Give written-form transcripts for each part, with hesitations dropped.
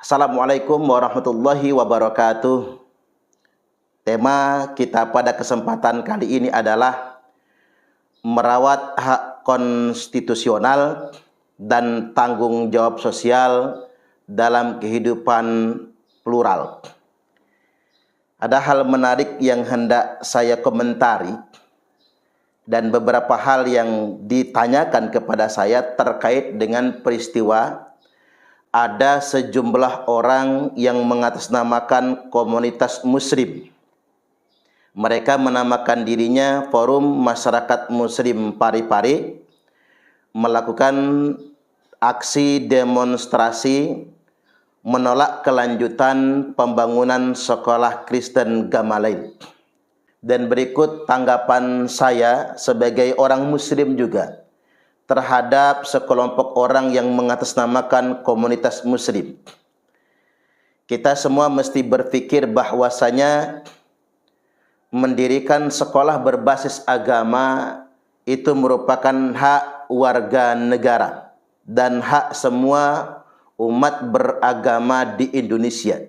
Assalamualaikum warahmatullahi wabarakatuh. Tema kita pada kesempatan kali ini adalah merawat hak konstitusional dan tanggung jawab sosial dalam kehidupan plural. Ada hal menarik yang hendak saya komentari dan beberapa hal yang ditanyakan kepada saya terkait dengan peristiwa ada sejumlah orang yang mengatasnamakan komunitas muslim. Mereka menamakan dirinya Forum Masyarakat Muslim Parepare, melakukan aksi demonstrasi menolak kelanjutan pembangunan sekolah Kristen Gamalein. Dan berikut tanggapan saya sebagai orang muslim juga terhadap sekelompok orang yang mengatasnamakan komunitas muslim. Kita semua mesti berpikir bahwasanya mendirikan sekolah berbasis agama itu merupakan hak warga negara dan hak semua umat beragama di Indonesia.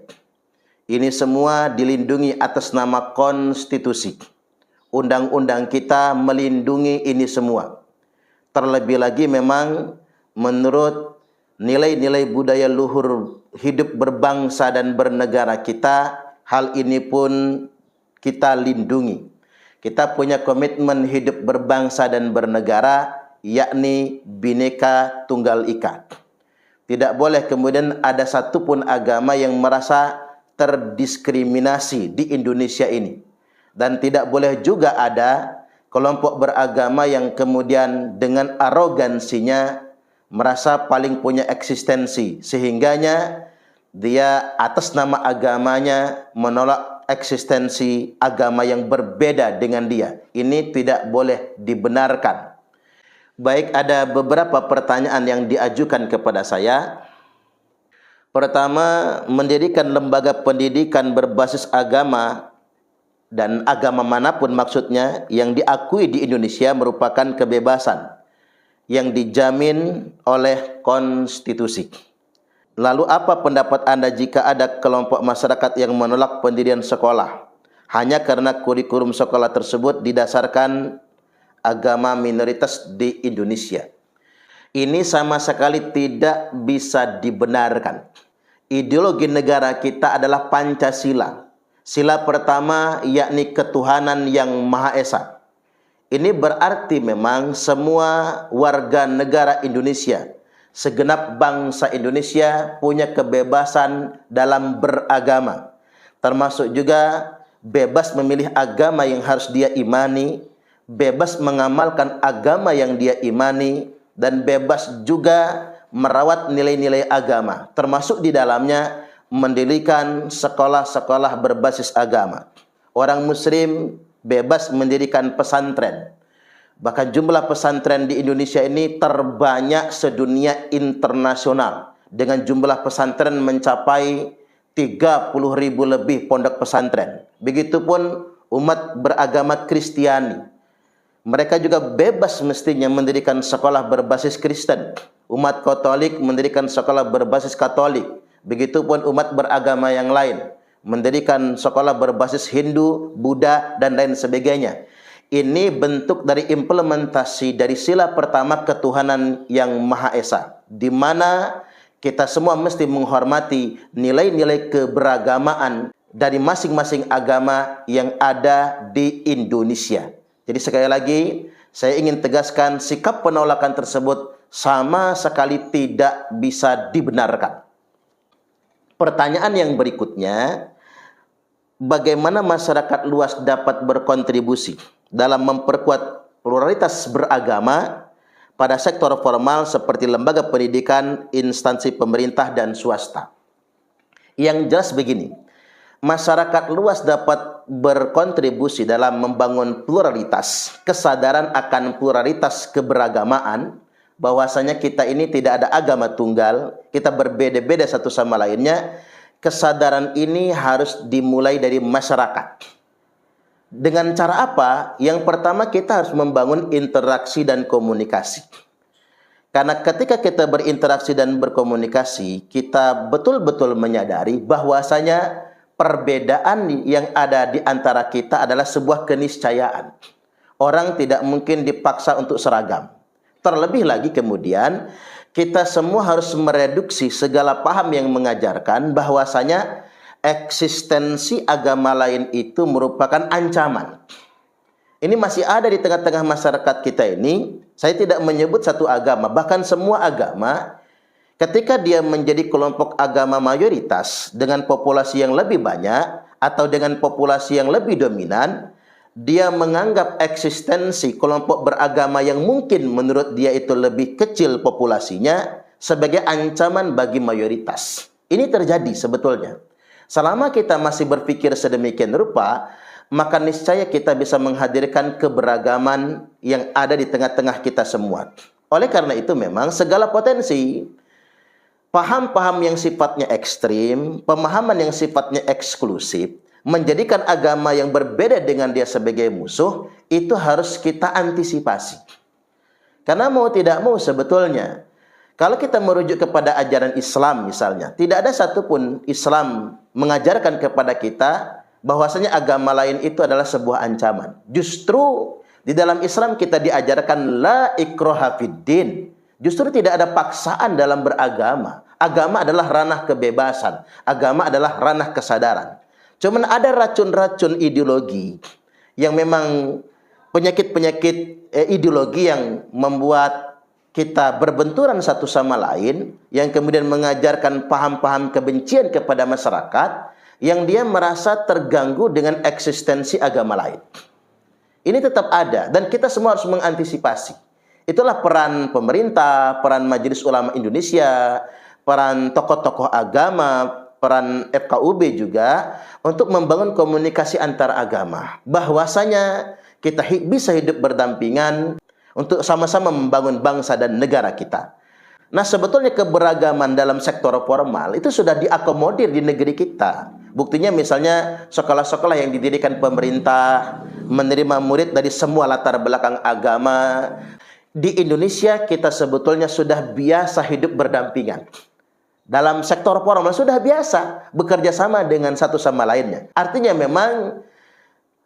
Ini semua dilindungi atas nama konstitusi. Undang-undang kita melindungi ini semua. Terlebih lagi memang menurut nilai-nilai budaya luhur hidup berbangsa dan bernegara kita, hal ini pun kita lindungi. Kita punya komitmen hidup berbangsa dan bernegara, yakni Bhinneka Tunggal Ika. Tidak boleh kemudian ada satupun agama yang merasa terdiskriminasi di Indonesia ini. Dan tidak boleh juga ada kelompok beragama yang kemudian dengan arogansinya merasa paling punya eksistensi, sehingganya dia atas nama agamanya menolak eksistensi agama yang berbeda dengan dia. Ini tidak boleh dibenarkan. Baik, ada beberapa pertanyaan yang diajukan kepada saya. Pertama, mendirikan lembaga pendidikan berbasis agama dan agama manapun maksudnya yang diakui di Indonesia merupakan kebebasan yang dijamin oleh konstitusi. Lalu apa pendapat Anda jika ada kelompok masyarakat yang menolak pendirian sekolah hanya karena kurikulum sekolah tersebut didasarkan agama minoritas di Indonesia? Ini sama sekali tidak bisa dibenarkan. Ideologi negara kita adalah Pancasila. Sila pertama yakni ketuhanan yang Maha Esa. Ini berarti memang semua warga negara Indonesia, segenap bangsa Indonesia punya kebebasan dalam beragama. Termasuk juga bebas memilih agama yang harus dia imani, bebas mengamalkan agama yang dia imani, dan bebas juga merawat nilai-nilai agama. Termasuk di dalamnya mendirikan sekolah-sekolah berbasis agama. Orang muslim bebas mendirikan pesantren. Bahkan jumlah pesantren di Indonesia ini terbanyak sedunia internasional. Dengan jumlah pesantren mencapai 30.000 lebih pondok pesantren. Begitupun umat beragama Kristiani. Mereka juga bebas mestinya mendirikan sekolah berbasis Kristen. Umat Katolik mendirikan sekolah berbasis Katolik. Begitupun umat beragama yang lain mendirikan sekolah berbasis Hindu, Buddha, dan lain sebagainya. Ini bentuk dari implementasi dari sila pertama ketuhanan yang Maha Esa, di mana kita semua mesti menghormati nilai-nilai keberagamaan dari masing-masing agama yang ada di Indonesia. Jadi sekali lagi saya ingin tegaskan sikap penolakan tersebut sama sekali tidak bisa dibenarkan. Pertanyaan yang berikutnya, bagaimana masyarakat luas dapat berkontribusi dalam memperkuat pluralitas beragama pada sektor formal seperti lembaga pendidikan, instansi pemerintah, dan swasta? Yang jelas begini, masyarakat luas dapat berkontribusi dalam membangun pluralitas, kesadaran akan pluralitas keberagamaan, bahwasanya kita ini tidak ada agama tunggal, kita berbeda-beda satu sama lainnya. Kesadaran ini harus dimulai dari masyarakat. Dengan cara apa? Yang pertama, kita harus membangun interaksi dan komunikasi. Karena ketika kita berinteraksi dan berkomunikasi, kita betul-betul menyadari bahwasanya perbedaan yang ada di antara kita adalah sebuah keniscayaan. Orang tidak mungkin dipaksa untuk seragam. Terlebih lagi kemudian, kita semua harus mereduksi segala paham yang mengajarkan bahwasanya eksistensi agama lain itu merupakan ancaman. Ini masih ada di tengah-tengah masyarakat kita ini. Saya tidak menyebut satu agama, bahkan semua agama, ketika dia menjadi kelompok agama mayoritas dengan populasi yang lebih banyak atau dengan populasi yang lebih dominan, dia menganggap eksistensi kelompok beragama yang mungkin menurut dia itu lebih kecil populasinya sebagai ancaman bagi mayoritas. Ini terjadi sebetulnya. Selama kita masih berpikir sedemikian rupa, maka niscaya kita bisa menghadirkan keberagaman yang ada di tengah-tengah kita semua. Oleh karena itu memang segala potensi paham-paham yang sifatnya ekstrim, pemahaman yang sifatnya eksklusif, menjadikan agama yang berbeda dengan dia sebagai musuh, itu harus kita antisipasi. Karena mau tidak mau sebetulnya, kalau kita merujuk kepada ajaran Islam misalnya, tidak ada satupun Islam mengajarkan kepada kita bahwasanya agama lain itu adalah sebuah ancaman. Justru di dalam Islam kita diajarkan la ikraha fiddin. Justru tidak ada paksaan dalam beragama. Agama adalah ranah kebebasan. Agama adalah ranah kesadaran. Cuman ada racun-racun ideologi yang memang penyakit-penyakit ideologi yang membuat kita berbenturan satu sama lain, yang kemudian mengajarkan paham-paham kebencian kepada masyarakat, yang dia merasa terganggu dengan eksistensi agama lain. Ini tetap ada dan kita semua harus mengantisipasi. Itulah peran pemerintah, peran Majelis Ulama Indonesia, peran tokoh-tokoh agama, peran FKUB juga untuk membangun komunikasi antar agama. Bahwasanya kita bisa hidup berdampingan untuk sama-sama membangun bangsa dan negara kita. Nah, sebetulnya keberagaman dalam sektor formal itu sudah diakomodir di negeri kita. Buktinya misalnya sekolah-sekolah yang didirikan pemerintah menerima murid dari semua latar belakang agama. Di Indonesia kita sebetulnya sudah biasa hidup berdampingan. Dalam sektor formal sudah biasa bekerja sama dengan satu sama lainnya. Artinya memang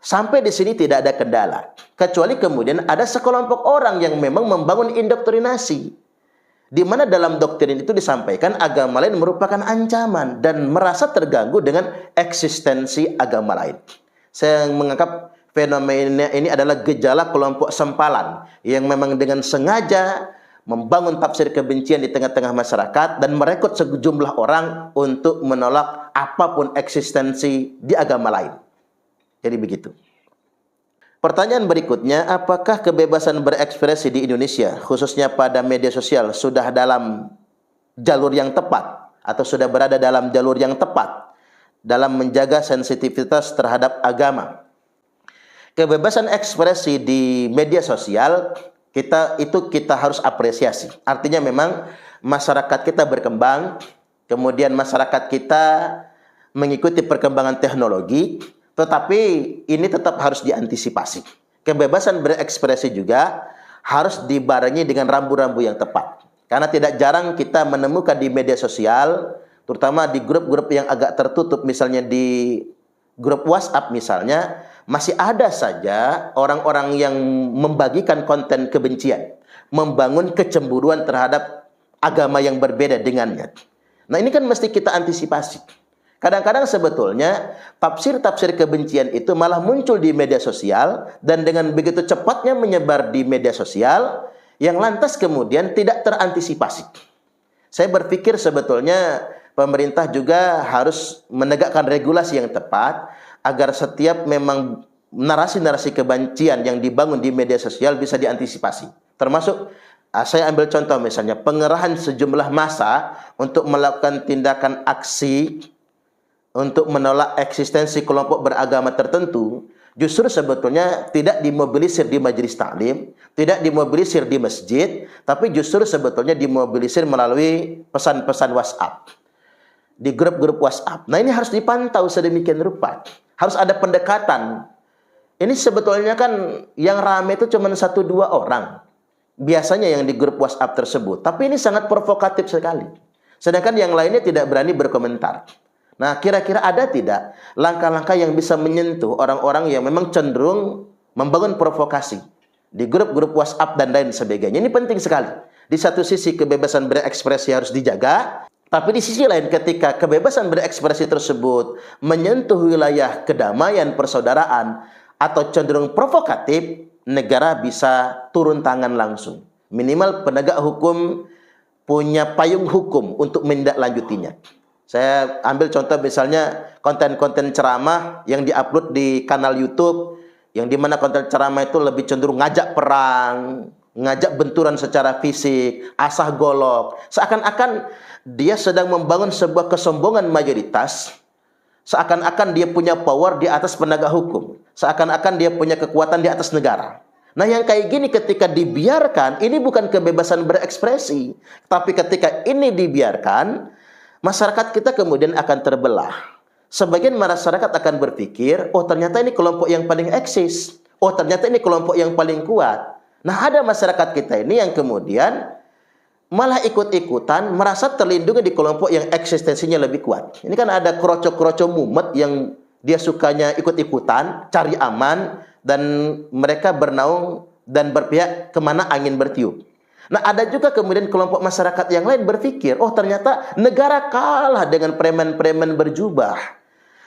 sampai di sini tidak ada kendala. Kecuali kemudian ada sekelompok orang yang memang membangun indoktrinasi, di mana dalam doktrin itu disampaikan agama lain merupakan ancaman dan merasa terganggu dengan eksistensi agama lain. Saya menganggap fenomena ini adalah gejala kelompok sempalan yang memang dengan sengaja membangun tafsir kebencian di tengah-tengah masyarakat dan merekrut sejumlah orang untuk menolak apapun eksistensi di agama lain. Jadi begitu. Pertanyaan berikutnya, apakah kebebasan berekspresi di Indonesia, khususnya pada media sosial, sudah dalam jalur yang tepat atau sudah berada dalam jalur yang tepat dalam menjaga sensitivitas terhadap agama? Kebebasan ekspresi di media sosial kita harus apresiasi. Artinya memang masyarakat kita berkembang, kemudian masyarakat kita mengikuti perkembangan teknologi. Tetapi ini tetap harus diantisipasi. Kebebasan berekspresi juga harus dibarengi dengan rambu-rambu yang tepat. Karena tidak jarang kita menemukan di media sosial, terutama di grup-grup yang agak tertutup, misalnya di grup WhatsApp misalnya, masih ada saja orang-orang yang membagikan konten kebencian, membangun kecemburuan terhadap agama yang berbeda dengannya. Nah, ini kan mesti kita antisipasi. Kadang-kadang sebetulnya tafsir-tafsir kebencian itu malah muncul di media sosial dan dengan begitu cepatnya menyebar di media sosial yang lantas kemudian tidak terantisipasi. Saya berpikir sebetulnya pemerintah juga harus menegakkan regulasi yang tepat agar setiap memang narasi-narasi kebencian yang dibangun di media sosial bisa diantisipasi. Termasuk saya ambil contoh misalnya pengerahan sejumlah massa untuk melakukan tindakan aksi untuk menolak eksistensi kelompok beragama tertentu, justru sebetulnya tidak dimobilisir di majelis taklim, tidak dimobilisir di masjid, tapi justru sebetulnya dimobilisir melalui pesan-pesan WhatsApp, di grup-grup WhatsApp. Nah, ini harus dipantau sedemikian rupa. Harus ada pendekatan. Ini sebetulnya kan yang ramai itu cuma 1-2 orang. biasanya yang di grup WhatsApp tersebut. Tapi ini sangat provokatif sekali. Sedangkan yang lainnya tidak berani berkomentar. Nah, kira-kira ada tidak langkah-langkah yang bisa menyentuh orang-orang yang memang cenderung membangun provokasi di grup-grup WhatsApp dan lain sebagainya? Ini penting sekali. Di satu sisi kebebasan berekspresi harus dijaga, tapi di sisi lain ketika kebebasan berekspresi tersebut menyentuh wilayah kedamaian persaudaraan atau cenderung provokatif, negara bisa turun tangan langsung. Minimal penegak hukum punya payung hukum untuk menindaklanjutinya. Saya ambil contoh misalnya konten-konten ceramah yang diupload di kanal YouTube, yang dimana konten ceramah itu lebih cenderung ngajak perang, ngajak benturan secara fisik, asah golok. Seakan-akan dia sedang membangun sebuah kesombongan mayoritas, seakan-akan dia punya power di atas penegak hukum, seakan-akan dia punya kekuatan di atas negara. Nah, yang kayak gini ketika dibiarkan, ini bukan kebebasan berekspresi. Tapi ketika ini dibiarkan, masyarakat kita kemudian akan terbelah. Sebagian masyarakat akan berpikir, oh ternyata ini kelompok yang paling eksis. Oh ternyata ini kelompok yang paling kuat. Nah, ada masyarakat kita ini yang kemudian malah ikut-ikutan merasa terlindungi di kelompok yang eksistensinya lebih kuat. Ini kan ada kroco-kroco mumet yang dia sukanya ikut-ikutan, cari aman, dan mereka bernaung dan berpihak kemana angin bertiup. Nah, ada juga kemudian kelompok masyarakat yang lain berpikir, oh ternyata negara kalah dengan preman-preman berjubah.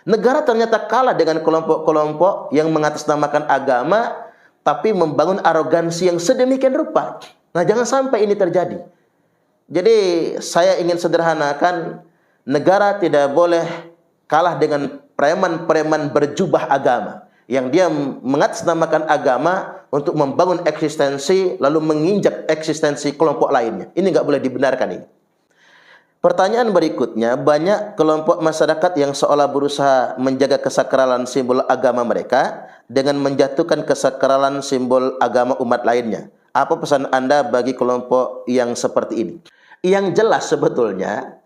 Negara ternyata kalah dengan kelompok-kelompok yang mengatasnamakan agama, tapi membangun arogansi yang sedemikian rupa. Nah, jangan sampai ini terjadi. Jadi, saya ingin sederhanakan, negara tidak boleh kalah dengan preman-preman berjubah agama, yang dia mengatasnamakan agama untuk membangun eksistensi, lalu menginjak eksistensi kelompok lainnya. Ini nggak boleh dibenarkan ini. Pertanyaan berikutnya, banyak kelompok masyarakat yang seolah berusaha menjaga kesakralan simbol agama mereka dengan menjatuhkan kesakralan simbol agama umat lainnya. Apa pesan Anda bagi kelompok yang seperti ini? Yang jelas sebetulnya,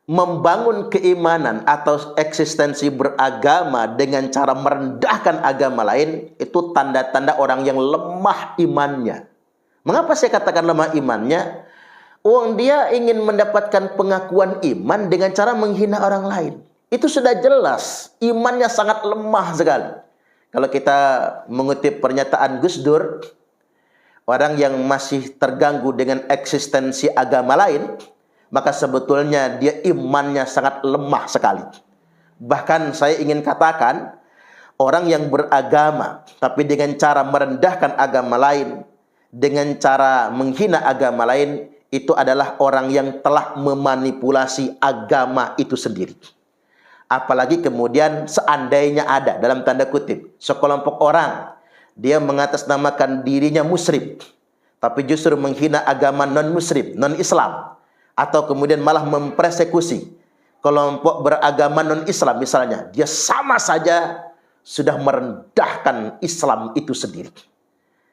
membangun keimanan atau eksistensi beragama dengan cara merendahkan agama lain, itu tanda-tanda orang yang lemah imannya. Mengapa saya katakan lemah imannya? Dia ingin mendapatkan pengakuan iman dengan cara menghina orang lain. Itu sudah jelas, imannya sangat lemah sekali. Kalau kita mengutip pernyataan Gus Dur, orang yang masih terganggu dengan eksistensi agama lain, maka sebetulnya dia imannya sangat lemah sekali. Bahkan saya ingin katakan, orang yang beragama tapi dengan cara merendahkan agama lain, dengan cara menghina agama lain, itu adalah orang yang telah memanipulasi agama itu sendiri. Apalagi kemudian seandainya ada, dalam tanda kutip, sekelompok orang, dia mengatasnamakan dirinya muslim, tapi justru menghina agama non-muslim, non-Islam, atau kemudian malah mempersekusi kelompok beragama non-Islam misalnya, dia sama saja sudah merendahkan Islam itu sendiri.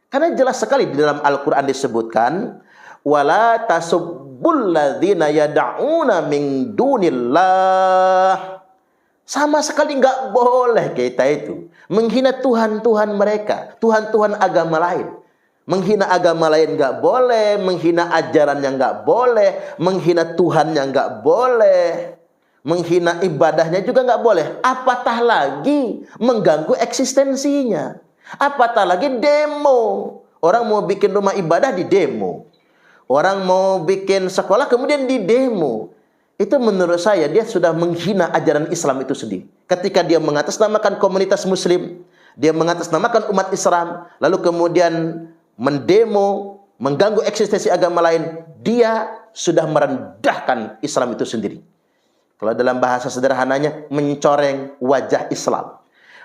Karena jelas sekali di dalam Al-Quran disebutkan, wala tasubbul ladzina yad'una min dunillah. Sama sekali nggak boleh kita itu menghina Tuhan-Tuhan mereka, Tuhan-Tuhan agama lain. Menghina agama lain nggak boleh, menghina ajarannya nggak boleh, menghina Tuhannya nggak boleh, menghina ibadahnya juga nggak boleh. Apatah lagi mengganggu eksistensinya. Apatah lagi demo. Orang mau bikin rumah ibadah di demo. Orang mau bikin sekolah kemudian di demo. Itu menurut saya dia sudah menghina ajaran Islam itu sendiri. Ketika dia mengatasnamakan komunitas muslim, dia mengatasnamakan umat Islam, lalu kemudian mendemo, mengganggu eksistensi agama lain, dia sudah merendahkan Islam itu sendiri. Kalau dalam bahasa sederhananya, mencoreng wajah Islam.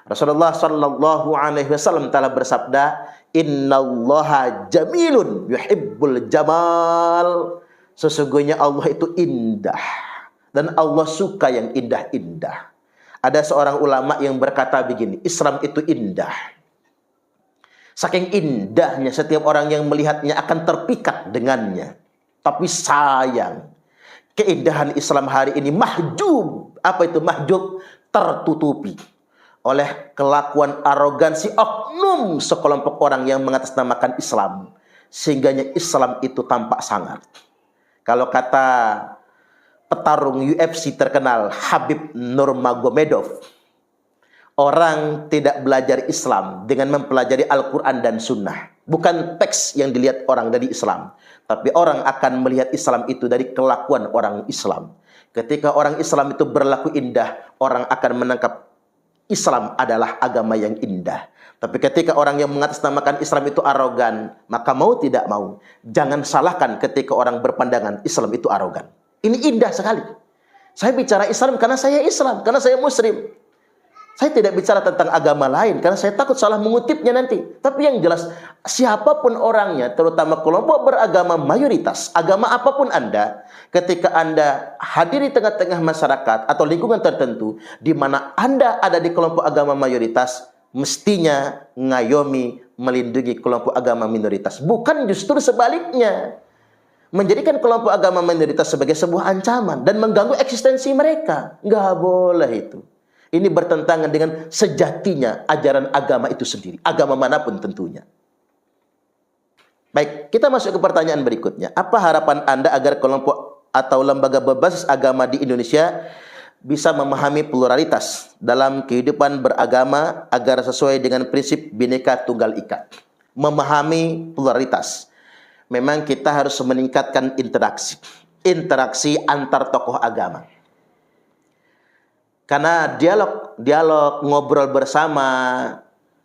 Rasulullah sallallahu alaihi wasallam telah bersabda, innallaha jamilun yuhibbul jamal. Sesungguhnya Allah itu indah, dan Allah suka yang indah-indah. Ada seorang ulama yang berkata begini, Islam itu indah. Saking indahnya, setiap orang yang melihatnya akan terpikat dengannya. Tapi sayang, keindahan Islam hari ini mahjub. Apa itu mahjub? Tertutupi oleh kelakuan arogansi oknum sekelompok orang yang mengatasnamakan Islam. sehingganya Islam itu tampak sangar. Kalau kata petarung UFC terkenal Habib Nurmagomedov, orang tidak belajar Islam dengan mempelajari Al-Quran dan Sunnah. Bukan teks yang dilihat orang dari Islam, tapi orang akan melihat Islam itu dari kelakuan orang Islam. Ketika orang Islam itu berlaku indah, orang akan menangkap Islam adalah agama yang indah. Tapi ketika orang yang mengatasnamakan Islam itu arogan, maka mau tidak mau, jangan salahkan ketika orang berpandangan Islam itu arogan. Ini indah sekali. Saya bicara Islam karena saya Islam, karena saya Muslim. Saya tidak bicara tentang agama lain karena saya takut salah mengutipnya nanti. Tapi yang jelas, siapapun orangnya, terutama kelompok beragama mayoritas, agama apapun Anda, ketika Anda hadir di tengah-tengah masyarakat atau lingkungan tertentu di mana Anda ada di kelompok agama mayoritas, mestinya ngayomi melindungi kelompok agama minoritas. Bukan justru sebaliknya, menjadikan kelompok agama minoritas sebagai sebuah ancaman dan mengganggu eksistensi mereka. Nggak boleh itu. Ini bertentangan dengan sejatinya ajaran agama itu sendiri. Agama manapun tentunya. Baik, kita masuk ke pertanyaan berikutnya. Apa harapan Anda agar kelompok atau lembaga berbasis agama di Indonesia bisa memahami pluralitas dalam kehidupan beragama agar sesuai dengan prinsip Bhinneka Tunggal Ika? Memahami pluralitas. Memang kita harus meningkatkan interaksi antar tokoh agama. Karena dialog ngobrol bersama,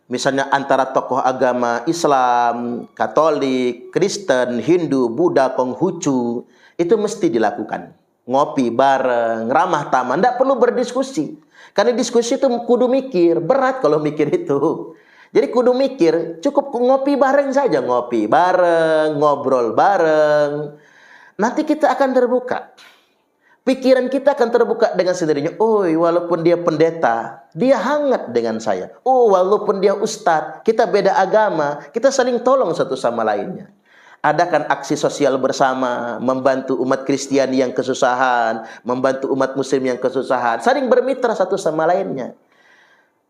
misalnya antara tokoh agama Islam, Katolik, Kristen, Hindu, Buddha, Konghucu, itu mesti dilakukan. Ngopi bareng, ramah tamah, tidak perlu berdiskusi. Karena diskusi itu kudu mikir, berat kalau mikir itu. Jadi kudu mikir, cukup ngopi bareng saja, ngopi bareng, ngobrol bareng. Nanti kita akan terbuka. Pikiran kita akan terbuka dengan sendirinya. Oh, walaupun dia pendeta, dia hangat dengan saya. Oh, walaupun dia ustadz, kita beda agama, kita saling tolong satu sama lainnya. Adakan aksi sosial bersama, membantu umat Kristiani yang kesusahan, membantu umat Muslim yang kesusahan, saling bermitra satu sama lainnya.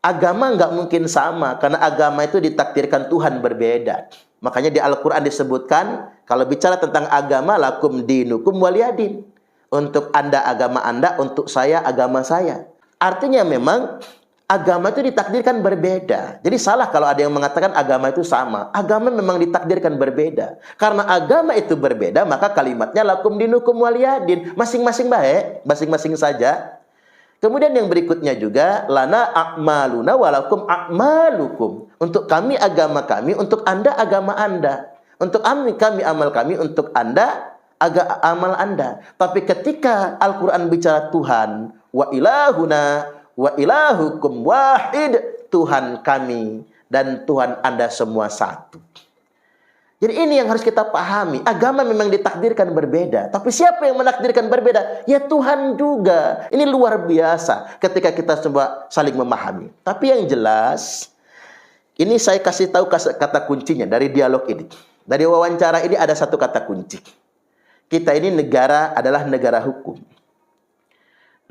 Agama nggak mungkin sama, karena agama itu ditakdirkan Tuhan berbeda. Makanya di Al-Quran disebutkan, kalau bicara tentang agama, lakum dinukum waliyadin. Untuk Anda agama Anda, untuk saya agama saya. Artinya memang agama itu ditakdirkan berbeda. Jadi salah kalau ada yang mengatakan agama itu sama. Agama memang ditakdirkan berbeda. Karena agama itu berbeda, maka kalimatnya lakum dinukum waliyadin. Masing-masing baik, masing-masing saja. Kemudian yang berikutnya juga, lana a'maluna walakum a'malukum. Untuk kami agama kami, untuk Anda agama Anda. Untuk kami amal kami, untuk Anda amal Anda. Tapi ketika Al-Quran bicara Tuhan, wa ilahuna wa ilahukum wahid, Tuhan kami dan Tuhan Anda semua satu. Jadi ini yang harus kita pahami. Agama memang ditakdirkan berbeda, tapi siapa yang menakdirkan berbeda? Ya Tuhan juga. Ini luar biasa ketika kita coba saling memahami. Tapi yang jelas, ini saya kasih tahu kata kuncinya dari dialog ini. Dari wawancara ini ada satu kata kunci. Kita ini negara adalah negara hukum.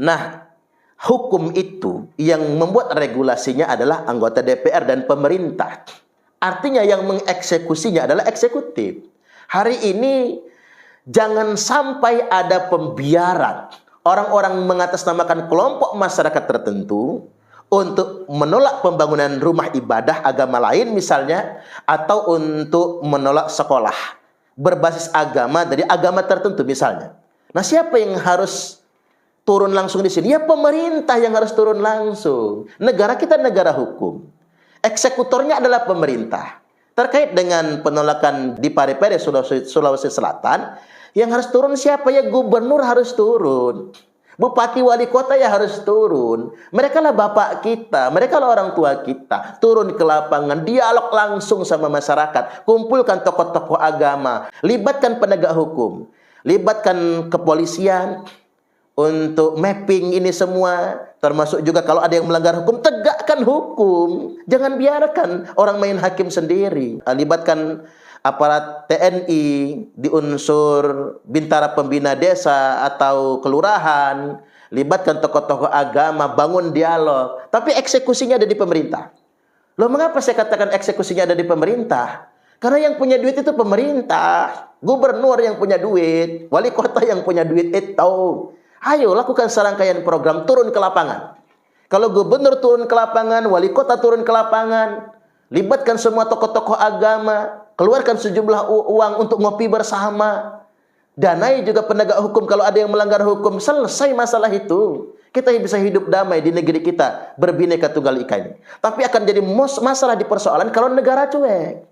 Nah, hukum itu yang membuat regulasinya adalah anggota DPR dan pemerintah. Artinya yang mengeksekusinya adalah eksekutif. Hari ini jangan sampai ada pembiaran orang-orang mengatasnamakan kelompok masyarakat tertentu untuk menolak pembangunan rumah ibadah agama lain misalnya, atau untuk menolak sekolah berbasis agama dari agama tertentu misalnya. Nah, siapa yang harus turun langsung di sini? Ya pemerintah yang harus turun langsung. Negara kita negara hukum. Eksekutornya adalah pemerintah. Terkait dengan penolakan di Parepare, Sulawesi Selatan, yang harus turun siapa? Ya gubernur harus turun. Bupati wali kota ya harus turun. Mereka lah bapak kita, mereka lah orang tua kita. Turun ke lapangan, dialog langsung sama masyarakat. Kumpulkan tokoh-tokoh agama, libatkan penegak hukum, libatkan kepolisian untuk mapping ini semua. Termasuk juga kalau ada yang melanggar hukum, tegakkan hukum. Jangan biarkan orang main hakim sendiri. Libatkan aparat TNI di unsur bintara pembina desa atau kelurahan, libatkan tokoh-tokoh agama, bangun dialog. Tapi eksekusinya ada di pemerintah. Loh, mengapa saya katakan eksekusinya ada di pemerintah? Karena yang punya duit itu pemerintah, gubernur yang punya duit, wali kota yang punya duit itu. Ayo lakukan serangkaian program, turun ke lapangan. Kalau gubernur turun ke lapangan, wali kota turun ke lapangan, libatkan semua tokoh-tokoh agama, keluarkan sejumlah uang untuk ngopi bersama, danai juga penegak hukum kalau ada yang melanggar hukum, selesai masalah itu. Kita bisa hidup damai di negeri kita, berbineka tunggal ika ini. Tapi akan jadi masalah di persoalan kalau negara cuek.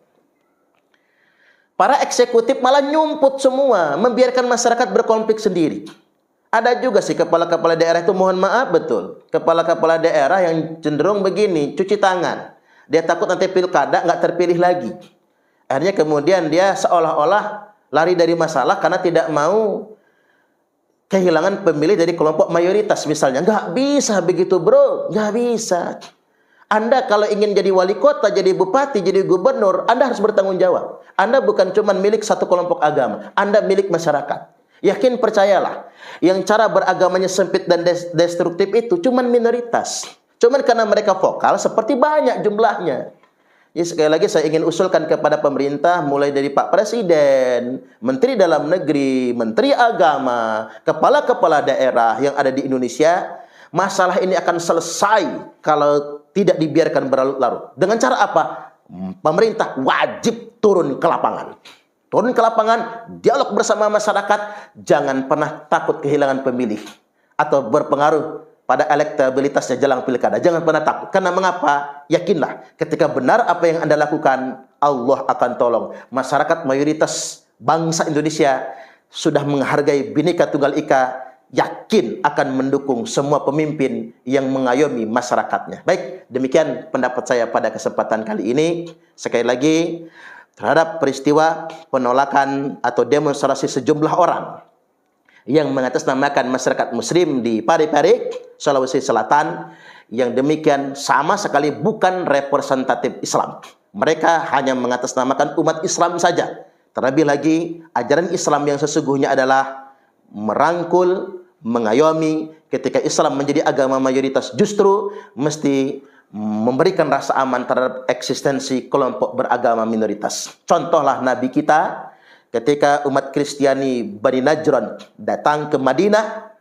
Para eksekutif malah nyumput semua, membiarkan masyarakat berkonflik sendiri. Ada juga sih kepala-kepala daerah itu, mohon maaf betul, kepala-kepala daerah yang cenderung begini, cuci tangan. Dia takut nanti pilkada nggak terpilih lagi. Akhirnya kemudian dia seolah-olah lari dari masalah karena tidak mau kehilangan pemilih dari kelompok mayoritas misalnya. Nggak bisa begitu bro, nggak bisa. Anda kalau ingin jadi wali kota, jadi bupati, jadi gubernur, Anda harus bertanggung jawab. Anda bukan cuma milik satu kelompok agama, Anda milik masyarakat. Yakin, percayalah, yang cara beragamanya sempit dan destruktif itu cuman minoritas. Cuman karena mereka vokal seperti banyak jumlahnya. Ya, sekali lagi saya ingin usulkan kepada pemerintah, mulai dari Pak Presiden, Menteri Dalam Negeri, Menteri Agama, kepala-kepala daerah yang ada di Indonesia, masalah ini akan selesai kalau tidak dibiarkan berlarut-larut. Dengan cara apa? Pemerintah wajib turun ke lapangan. Turun ke lapangan, dialog bersama masyarakat, jangan pernah takut kehilangan pemilih atau berpengaruh pada elektabilitasnya jelang pilkada. Jangan pernah takut. Karena mengapa? Yakinlah, ketika benar apa yang Anda lakukan, Allah akan tolong. Masyarakat mayoritas bangsa Indonesia sudah menghargai Bhinneka Tunggal Ika, yakin akan mendukung semua pemimpin yang mengayomi masyarakatnya. Baik, demikian pendapat saya pada kesempatan kali ini. Sekali lagi, terhadap peristiwa penolakan atau demonstrasi sejumlah orang yang mengatasnamakan masyarakat muslim di Parepare, Sulawesi Selatan, yang demikian sama sekali bukan representatif Islam. Mereka hanya mengatasnamakan umat Islam saja. Terlebih lagi, ajaran Islam yang sesungguhnya adalah merangkul, mengayomi. Ketika Islam menjadi agama mayoritas, justru mesti memberikan rasa aman terhadap eksistensi kelompok beragama minoritas. Contohlah Nabi kita ketika umat Kristiani Bani Najran datang ke Madinah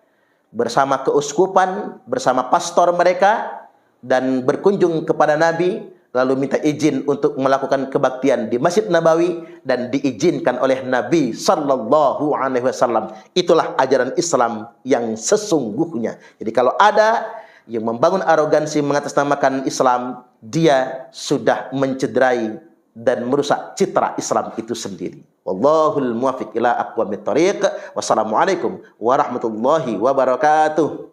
bersama keuskupan, bersama pastor mereka, dan berkunjung kepada Nabi, lalu minta izin untuk melakukan kebaktian di Masjid Nabawi, dan diizinkan oleh Nabi Sallallahu Alaihi Wasallam. Itulah ajaran Islam yang sesungguhnya. Jadi kalau ada yang membangun arogansi mengatasnamakan Islam, dia sudah mencederai dan merusak citra Islam itu sendiri. Wallahul muwaffiq ila aqwamit thoriq. Wassalamualaikum warahmatullahi wabarakatuh.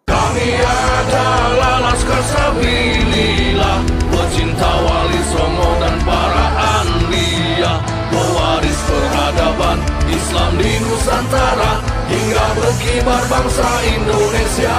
Kami adalah Laskar Sabilillah, pecinta Wali Songo dan para anbiya, pewaris peradaban Islam di Nusantara, hingga berkibar bangsa Indonesia.